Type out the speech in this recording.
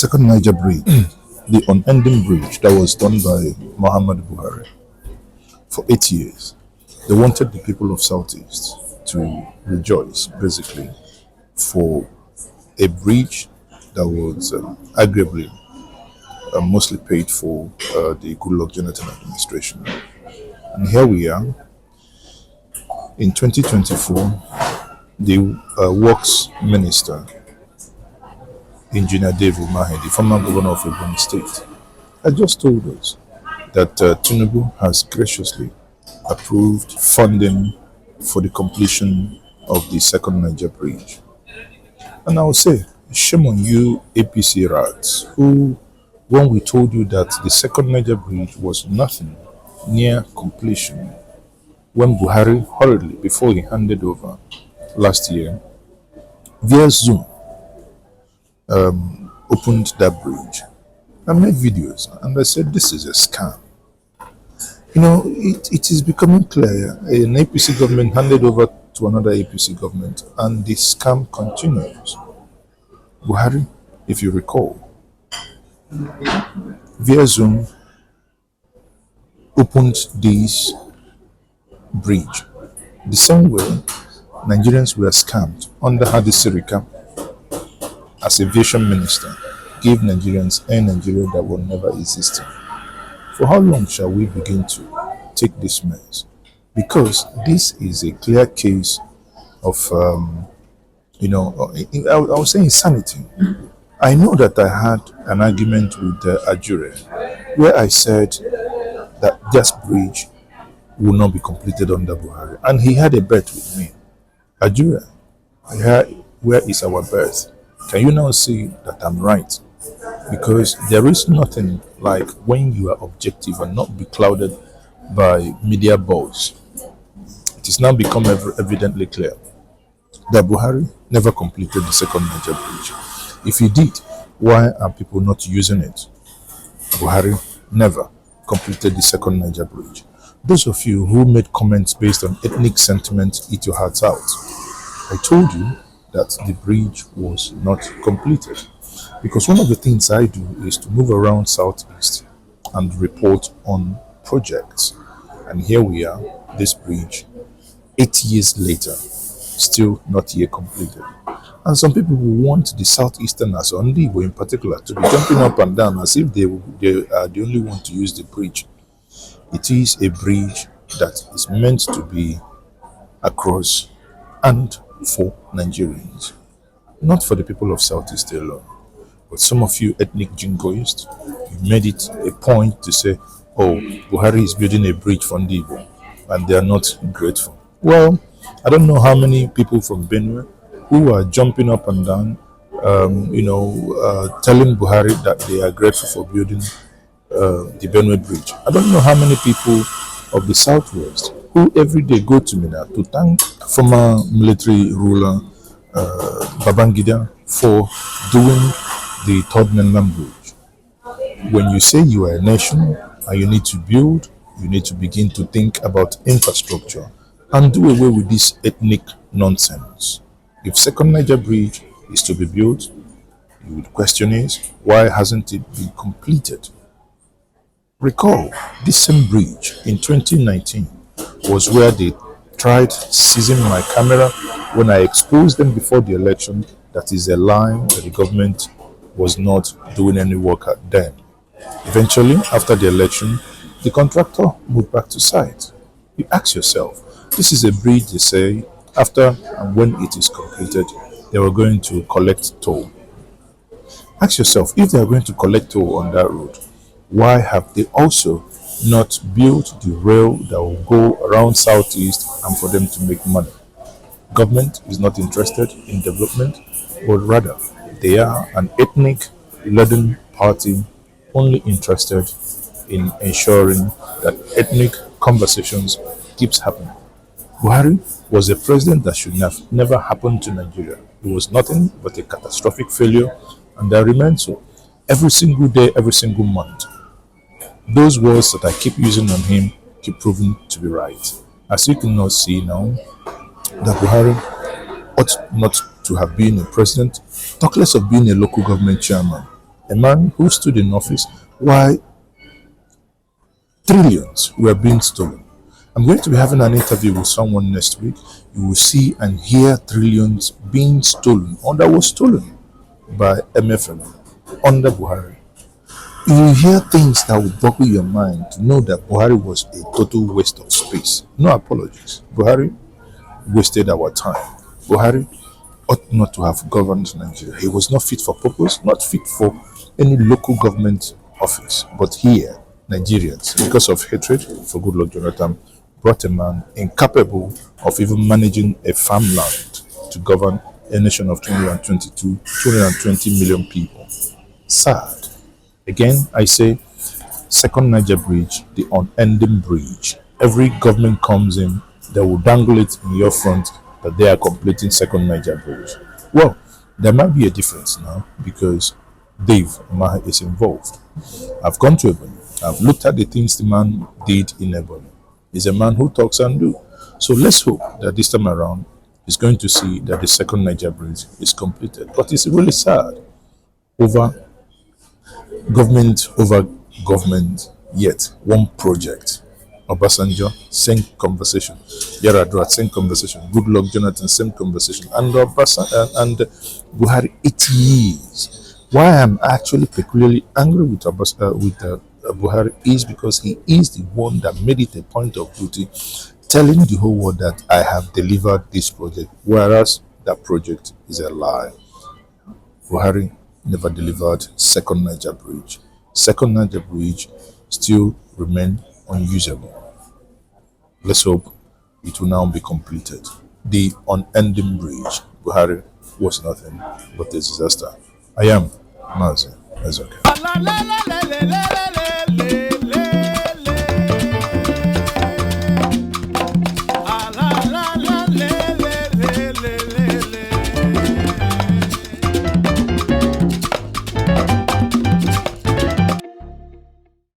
second Niger bridge, the unending bridge that was done by Muhammad Buhari for 8 years. They wanted the people of Southeast to rejoice, basically, for a bridge that was arguably mostly paid for the Goodluck Jonathan administration. And here we are in 2024. The Works Minister, Engineer David Mahe, the former governor of Ebonyi State, had just told us that Tinubu has graciously approved funding for the completion of the second Niger bridge. And I will say, shame on you APC rats, who, when we told you that the second Niger bridge was nothing near completion, when Buhari hurriedly, before he handed over last year, via Zoom, opened that bridge. I made videos and I said, this is a scam. You know, it is becoming clear. An APC government handed over to another APC government and the scam continues. Buhari, if you recall, via Zoom, opened this bridge the same way Nigerians were scammed under Hadi Sirika as aviation minister, gave Nigerians Air Nigeria that will never exist. For how long shall we begin to take this mess? Because this is a clear case of, I would say insanity. I know that I had an argument with Ajure where I said that this bridge will not be completed under Buhari. And he had a bet with me. Ajure, where is our bet? Can you now see that I'm right? Because there is nothing like when you are objective and not be clouded by media buzz. It is now become evidently clear that Buhari never completed the second Niger bridge. If he did, why are people not using it? Buhari never completed the second Niger bridge. Those of you who made comments based on ethnic sentiment, eat your hearts out. I told you that the bridge was not completed because one of the things I do is to move around Southeast and report on projects. And here we are, this bridge, 8 years later, still not yet completed. And some people will want the Southeasterners, on Igbo in particular, to be jumping up and down as if they are the only one to use the bridge. It is a bridge that is meant to be across and for Nigerians, not for the people of Southeast alone. But some of you ethnic jingoists, you made it a point to say, oh, Buhari is building a bridge for Igbo, and they are not grateful. Well, I don't know how many people from Benue who are jumping up and down, telling Buhari that they are grateful for building the Benue bridge. I don't know how many people of the Southwest who every day go to Mina to thank former military ruler Babangida for doing the third mainland bridge. When you say you are a nation and you need to build, you need to begin to think about infrastructure and do away with this ethnic nonsense. If second Niger bridge is to be built, you would question is, why hasn't it been completed? Recall, this same bridge in 2019 was where they tried seizing my camera when I exposed them before the election. That is a lie, that the government was not doing any work at them. Eventually, after the election, the contractor moved back to site. You ask yourself, this is a bridge they say, after and when it is completed, they were going to collect toll. Ask yourself, if they are going to collect toll on that road, why have they also not built the rail that will go around Southeast and for them to make money? Government is not interested in development, but rather they are an ethnic-laden party only interested in ensuring that ethnic conversations keeps happening. Buhari was a president that should have never happened to Nigeria. It was nothing but a catastrophic failure, and that remains so. Every single day, every single month, those words that I keep using on him keep proving to be right. As you cannot see now, that Buhari ought not to have been a president, talk less of being a local government chairman, A man who stood in office while trillions were being stolen. I'm going to be having an interview with someone next week. You will see and hear trillions being stolen or that was stolen by MFM under Buhari. You will hear things that will boggle your mind to know that Buhari was a total waste of space. No apologies. Buhari wasted our time. Buhari ought not to have governed Nigeria. He was not fit for purpose, not fit for any local government office. But here, Nigerians, because of hatred for Goodluck Jonathan, brought a man incapable of even managing a farmland to govern a nation of 220 million people. Sad. Again, I say, second Niger bridge, the unending bridge. Every government comes in, they will dangle it in your front that they are completing second Niger bridge. Well, there might be a difference now because Dave Maha is involved. I've gone to Ebony. I've looked at the things the man did in Ebony. He's a man who talks and do. So let's hope that this time around he's going to see that the second Niger bridge is completed. But it's really sad over government, yet one project. Obasanjo, same conversation. Yaradua, same conversation. Goodluck Jonathan, same conversation. And and Buhari, 8 years. Why I'm actually peculiarly angry with Buhari is because he is the one that made it a point of duty telling the whole world that I have delivered this project, whereas that project is a lie. Buhari never delivered second Niger bridge. Second Niger bridge still remain unusable. Let's hope it will now be completed. The unending bridge, Buhari, was nothing but a disaster. I am Mazi Ezoke.